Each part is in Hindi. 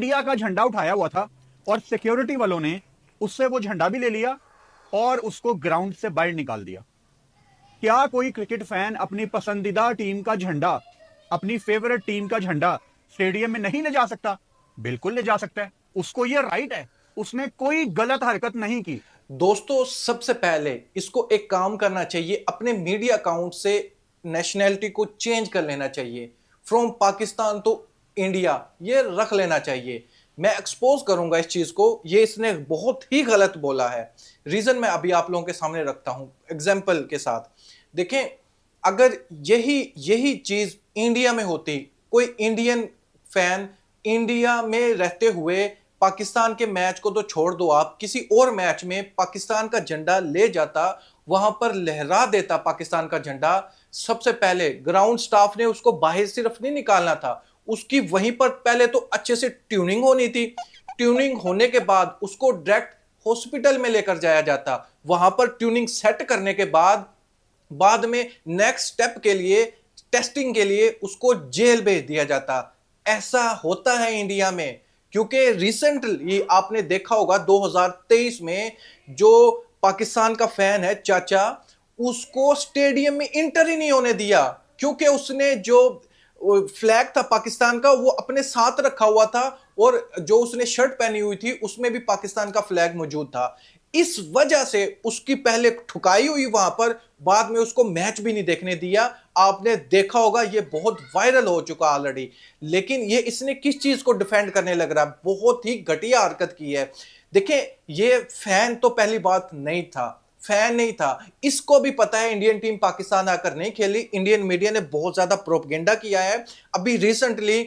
इंडिया का झंडा उठाया हुआ था और सिक्योरिटी वालों ने उससे वो झंडा भी ले लिया और उसको ग्राउंड से बाहर निकाल दिया। क्या कोई क्रिकेट फैन अपनी पसंदीदा टीम का झंडा, अपनी फेवरेट टीम का झंडा स्टेडियम में नहीं ले जा सकता? बिल्कुल ले जा सकता है, उसको ये राइट है। उसने कोई गलत हरकत नहीं की। दोस्तों, सबसे पहले इसको एक काम करना चाहिए, अपने मीडिया अकाउंट से नेशनैलिटी को चेंज कर लेना चाहिए। फ्रॉम पाकिस्तान टू इंडिया ये रख लेना चाहिए। मैं एक्सपोज करूंगा इस चीज को, ये इसने बहुत ही गलत बोला है। रीजन मैं अभी आप लोगों के सामने रखता हूं एग्जाम्पल के साथ। देखें, अगर यही यही चीज इंडिया में होती, कोई इंडियन फैन इंडिया में रहते हुए पाकिस्तान के मैच को तो छोड़ दो, आप किसी और मैच में पाकिस्तान का झंडा ले जाता, वहां पर लहरा देता पाकिस्तान का झंडा, सबसे पहले ग्राउंड स्टाफ ने उसको बाहर सिर्फ नहीं निकालना था, उसकी वहीं पर पहले तो अच्छे से ट्यूनिंग होनी थी। ट्यूनिंग होने के बाद उसको डायरेक्ट हॉस्पिटल में लेकर जाया जाता, वहां पर ट्यूनिंग सेट करने के बाद में नेक्स्ट स्टेप के लिए, टेस्टिंग के लिए उसको जेल भेज दिया जाता। ऐसा होता है इंडिया में, क्योंकि रिसेंटली आपने देखा होगा 2023 में जो पाकिस्तान का फैन है चाचा, उसको स्टेडियम में इंटर ही नहीं होने दिया, क्योंकि उसने जो फ्लैग था पाकिस्तान का वो अपने साथ रखा हुआ था, और जो उसने शर्ट पहनी हुई थी उसमें भी पाकिस्तान का फ्लैग मौजूद था। इस वजह से उसकी पहले ठुकाई हुई वहां पर, बाद में उसको मैच भी नहीं देखने दिया। आपने देखा होगा, ये बहुत वायरल हो चुका ऑलरेडी। लेकिन ये इसने किस चीज को डिफेंड करने लग रहा है, बहुत ही घटिया हरकत की है। देखिए, ये फैन तो पहली बात नहीं था, फैन नहीं था, इसको भी पता है इंडियन टीम पाकिस्तान आकर नहीं खेली। इंडियन मीडिया ने बहुत ज्यादा प्रोपगेंडा किया है। अभी रिसेंटली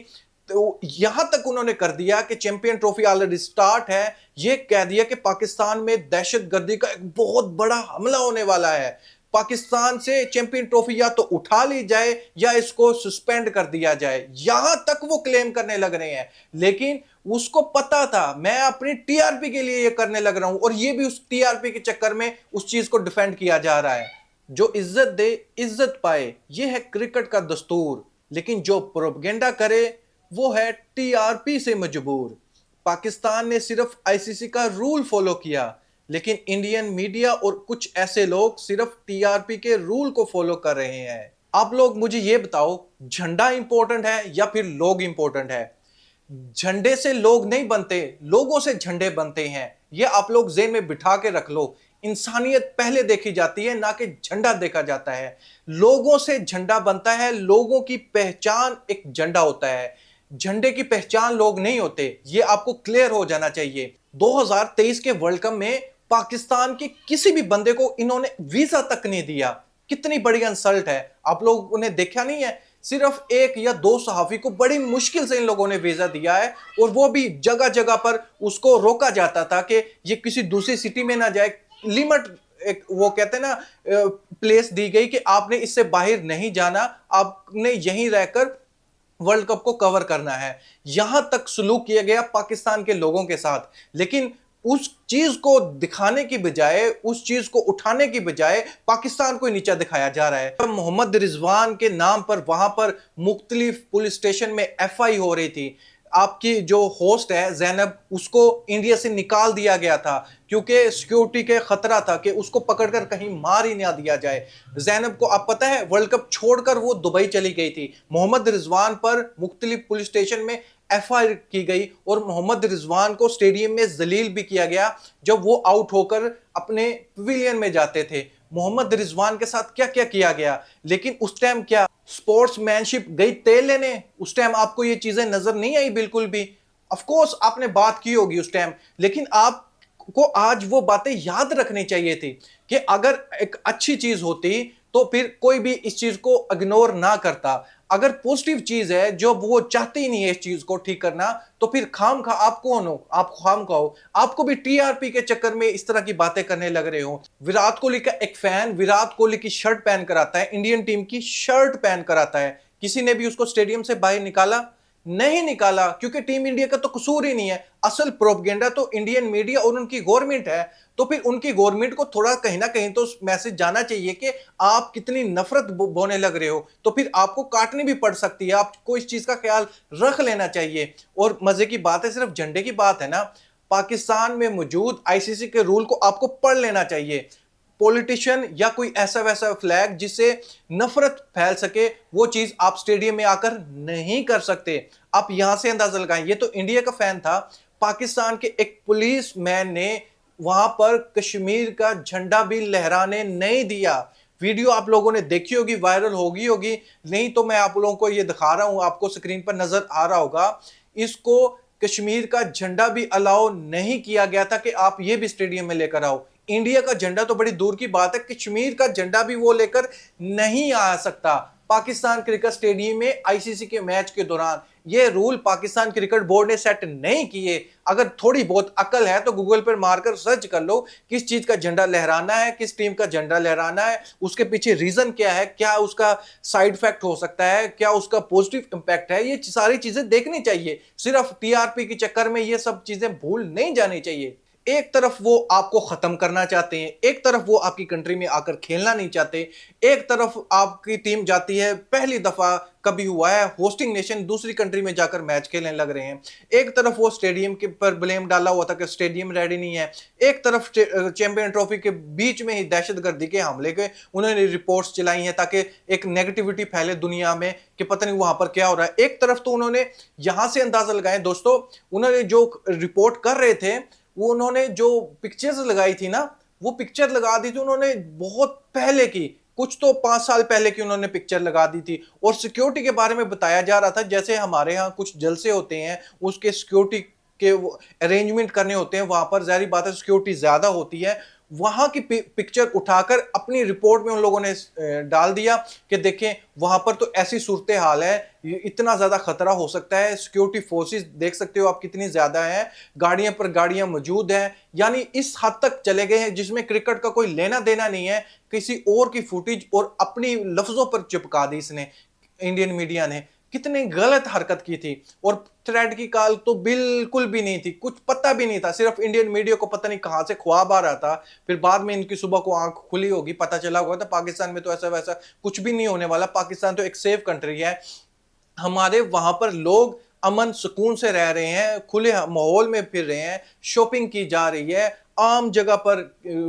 तो यहां तक उन्होंने कर दिया कि चैंपियन ट्रॉफी ऑलरेडी स्टार्ट है, ये कह दिया कि पाकिस्तान में दहशतगर्दी का एक बहुत बड़ा हमला होने वाला है, पाकिस्तान से चैंपियन ट्रॉफी या तो उठा ली जाए या इसको सस्पेंड कर दिया जाए, यहां तक वो क्लेम करने लग रहे हैं। लेकिन उसको पता था मैं अपनी टीआरपी के लिए ये करने लग रहा हूं, और ये भी उस टीआरपी के चक्कर में उस चीज को डिफेंड किया जा रहा है। जो इज्जत दे इज्जत पाए, ये है क्रिकेट का दस्तूर। लेकिन जो प्रोपगेंडा करे वो है टीआरपी से मजबूर। पाकिस्तान ने सिर्फ आईसीसी का रूल फॉलो किया, लेकिन इंडियन मीडिया और कुछ ऐसे लोग सिर्फ टीआरपी के रूल को फॉलो कर रहे हैं। आप लोग मुझे ये बताओ, झंडा इंपॉर्टेंट है या फिर लोग इंपॉर्टेंट है? झंडे से लोग नहीं बनते, लोगों से झंडे बनते हैं। ये आप लोग जेहन में बिठा के रख लो। इंसानियत पहले देखी जाती है, ना कि झंडा देखा जाता है। लोगों से झंडा बनता है, लोगों की पहचान एक झंडा होता है, झंडे की पहचान लोग नहीं होते। ये आपको क्लियर हो जाना चाहिए। 2023 के वर्ल्ड कप में पाकिस्तान के किसी भी बंदे को इन्होंने वीजा तक नहीं दिया। कितनी बड़ी इंसल्ट है। आप लोगों ने देखा नहीं है, सिर्फ एक या दो सहाफी को बड़ी मुश्किल से इन लोगों ने वीजा दिया है, और वो भी जगह जगह पर उसको रोका जाता था कि ये किसी दूसरी सिटी में ना जाए। लिमिट, एक वो कहते हैं ना, प्लेस दी गई कि आपने इससे बाहर नहीं जाना, आपने यहीं रहकर वर्ल्ड कप को कवर करना है। यहां तक सलूक किया गया पाकिस्तान के लोगों के साथ। लेकिन उस चीज को दिखाने की बजाय, उस चीज को उठाने की बजाय पाकिस्तान को नीचा दिखाया जा रहा है। मोहम्मद रिजवान के नाम पर वहां पर मुख्तलिफ पुलिस स्टेशन में एफआई हो रही थी। आपकी जो होस्ट है जैनब, उसको इंडिया से निकाल दिया गया था क्योंकि सिक्योरिटी के खतरा था कि उसको पकड़कर कहीं मार ही ना दिया जाए। जैनब को आप पता है वर्ल्ड कप छोड़कर वो दुबई चली गई थी। मोहम्मद रिजवान पर मुख्तलिफ पुलिस स्टेशन में एफआईआर की गई, और मोहम्मद रिजवान को स्टेडियम में जलील भी किया गया जब वो आउट होकर अपने पवेलियन में जाते थे। मोहम्मद रिजवान के साथ क्या क्या किया गया। लेकिन उस टाइम क्या स्पोर्ट्समैनशिप गई तेल लेने? उस टाइम आपको ये चीजें नजर नहीं आई बिल्कुल भी। ऑफ कोर्स आपने बात की होगी उस टाइम, लेकिन आपको आज वो बातें याद रखनी चाहिए थी कि अगर एक अच्छी चीज होती तो फिर कोई भी इस चीज को इग्नोर ना करता। अगर पॉजिटिव चीज है जो वो चाहते ही नहीं है इस चीज को ठीक करना, तो फिर खाम खा आप कौन हो? आप खाम खा हो, आपको भी टीआरपी के चक्कर में इस तरह की बातें करने लग रहे हो। विराट कोहली का एक फैन विराट कोहली की शर्ट पहन कर आता है, इंडियन टीम की शर्ट पहन कर आता है, किसी ने भी उसको स्टेडियम से बाहर निकाला? नहीं निकाला, क्योंकि टीम इंडिया का तो कसूर ही नहीं है। असल प्रोपगेंडा तो इंडियन मीडिया और उनकी गवर्नमेंट है। तो फिर उनकी गवर्नमेंट को थोड़ा कहीं ना कहीं तो मैसेज जाना चाहिए कि आप कितनी नफरत बोने लग रहे हो, तो फिर आपको काटनी भी पड़ सकती है। आपको इस चीज का ख्याल रख लेना चाहिए। और मजे की बात है, सिर्फ झंडे की बात है ना, पाकिस्तान में मौजूद आईसीसी के रूल को आपको पढ़ लेना चाहिए। पॉलिटिशियन या कोई ऐसा वैसा फ्लैग जिससे नफरत फैल सके, वो चीज आप स्टेडियम में आकर नहीं कर सकते। आप यहां से अंदाजा लगाएं, ये तो इंडिया का फैन था, पाकिस्तान के एक पुलिस मैन ने वहां पर कश्मीर का झंडा भी लहराने नहीं दिया। वीडियो आप लोगों ने देखी होगी, वायरल होगी, नहीं तो मैं आप लोगों को ये दिखा रहा हूं, आपको स्क्रीन पर नजर आ रहा होगा। इसको कश्मीर का झंडा भी अलाउ नहीं किया गया था कि आप ये भी स्टेडियम में लेकर आओ। इंडिया का झंडा तो बड़ी दूर की बात है, कश्मीर का झंडा भी वो लेकर नहीं आ सकता पाकिस्तान क्रिकेट स्टेडियम में आईसीसी के मैच के दौरान। ये रूल पाकिस्तान क्रिकेट बोर्ड ने सेट नहीं किए। अगर थोड़ी बहुत अकल है तो गूगल पर मारकर सर्च कर लो किस चीज का झंडा लहराना है, किस टीम का झंडा लहराना है, उसके पीछे रीजन क्या है, क्या उसका साइड इफेक्ट हो सकता है, क्या उसका पॉजिटिव इंपैक्ट है। ये सारी चीजें देखनी चाहिए। सिर्फ टीआरपी के चक्कर में ये सब चीजें भूल नहीं जानी चाहिए। एक तरफ वो आपको खत्म करना चाहते हैं, एक तरफ वो आपकी कंट्री में आकर खेलना नहीं चाहते, एक तरफ आपकी टीम जाती है, पहली दफा कभी हुआ है होस्टिंग नेशन दूसरी कंट्री में जाकर मैच खेलने लग रहे हैं। एक तरफ वो स्टेडियम के पर ब्लेम डाला हुआ था कि स्टेडियम रेडी नहीं है, एक तरफ चैंपियन ट्रॉफी के बीच में ही दहशतगर्दी के हमले के उन्होंने रिपोर्ट्स चलाई हैं ताकि एक नेगेटिविटी फैले दुनिया में कि पता नहीं वहां पर क्या हो रहा है। एक तरफ तो उन्होंने यहां से अंदाजा लगाए दोस्तों, उन्होंने जो रिपोर्ट कर रहे थे, वो उन्होंने जो पिक्चर्स लगाई थी ना, वो पिक्चर लगा दी थी उन्होंने बहुत पहले की, कुछ तो 5 साल पहले की उन्होंने पिक्चर लगा दी थी। और सिक्योरिटी के बारे में बताया जा रहा था जैसे हमारे यहाँ कुछ जलसे होते हैं, उसके सिक्योरिटी के अरेंजमेंट करने होते हैं, वहां पर जाहिर बात है सिक्योरिटी ज्यादा होती है। वहां की पिक्चर उठाकर अपनी रिपोर्ट में उन लोगों ने डाल दिया कि देखें वहां पर तो ऐसी सूरत हाल है, इतना ज्यादा खतरा हो सकता है, सिक्योरिटी फोर्सेस देख सकते हो आप कितनी ज्यादा है, गाड़ियां पर गाड़ियां मौजूद हैं। यानी इस हद तक चले गए हैं जिसमें क्रिकेट का कोई लेना देना नहीं है, किसी और की फुटेज और अपनी लफ्जों पर चिपका दी इसने, इंडियन मीडिया ने। कितनी गलत हरकत की थी। और थ्रेड की कॉल तो बिल्कुल भी नहीं थी, कुछ पता भी नहीं था, सिर्फ इंडियन मीडिया को पता नहीं कहां से ख्वाब आ रहा था। फिर बाद में इनकी सुबह को आंख खुली होगी, पता चला होगा तो पाकिस्तान में तो ऐसा वैसा कुछ भी नहीं होने वाला। पाकिस्तान तो एक सेफ कंट्री है, हमारे वहां पर लोग अमन सुकून से रह रहे हैं, खुले माहौल में फिर रहे हैं, शॉपिंग की जा रही है, आम जगह पर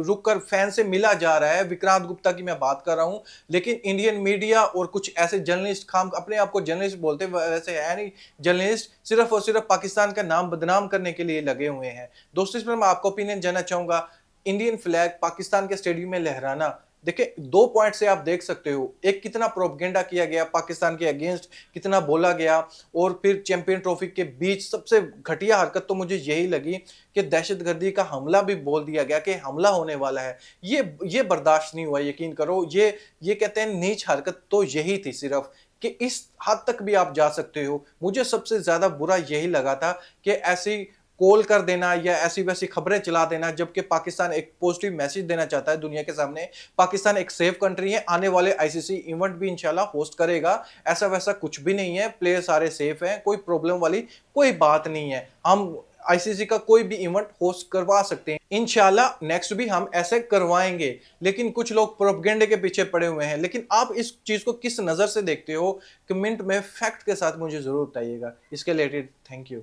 रुककर फैन से मिला जा रहा है। विक्रांत गुप्ता की मैं बात कर रहा हूं। लेकिन इंडियन मीडिया और कुछ ऐसे जर्नलिस्ट, खाम अपने आप को जर्नलिस्ट बोलते वैसे है नहीं जर्नलिस्ट, सिर्फ और सिर्फ पाकिस्तान का नाम बदनाम करने के लिए लगे हुए हैं। दोस्तों इस पर मैं आपका ओपिनियन जानना चाहूंगा। इंडियन फ्लैग पाकिस्तान के स्टेडियम में लहराना, देखिए 2 पॉइंट से आप देख सकते हो, एक कितना प्रोपगेंडा किया गया पाकिस्तान के अगेंस्ट, कितना बोला गया, और फिर चैंपियन ट्रॉफी के बीच सबसे घटिया हरकत तो मुझे यही लगी कि दहशतगर्दी का हमला भी बोल दिया गया कि हमला होने वाला है। ये बर्दाश्त नहीं हुआ, यकीन करो। ये कहते हैं नीच हरकत तो यही थी सिर्फ, कि इस हद तक भी आप जा सकते हो। मुझे सबसे ज्यादा बुरा यही लगा था कि ऐसी कॉल कर देना या ऐसी वैसी खबरें चला देना, जबकि पाकिस्तान एक पॉजिटिव मैसेज देना चाहता है दुनिया के सामने। पाकिस्तान एक सेफ कंट्री है, आने वाले आईसीसी इवेंट भी इंशाल्लाह होस्ट करेगा, ऐसा वैसा कुछ भी नहीं है, प्लेयर सारे सेफ हैं, कोई प्रॉब्लम वाली कोई बात नहीं है। हम आईसीसी का कोई भी इवेंट होस्ट करवा सकते हैं इंशाल्लाह, नेक्स्ट भी हम ऐसे करवाएंगे। लेकिन कुछ लोग प्रोपगेंडे के पीछे पड़े हुए हैं। लेकिन आप इस चीज को किस नजर से देखते हो, कमेंट में फैक्ट के साथ मुझे जरूर बताइएगा। इसके रिलेटेड थैंक यू।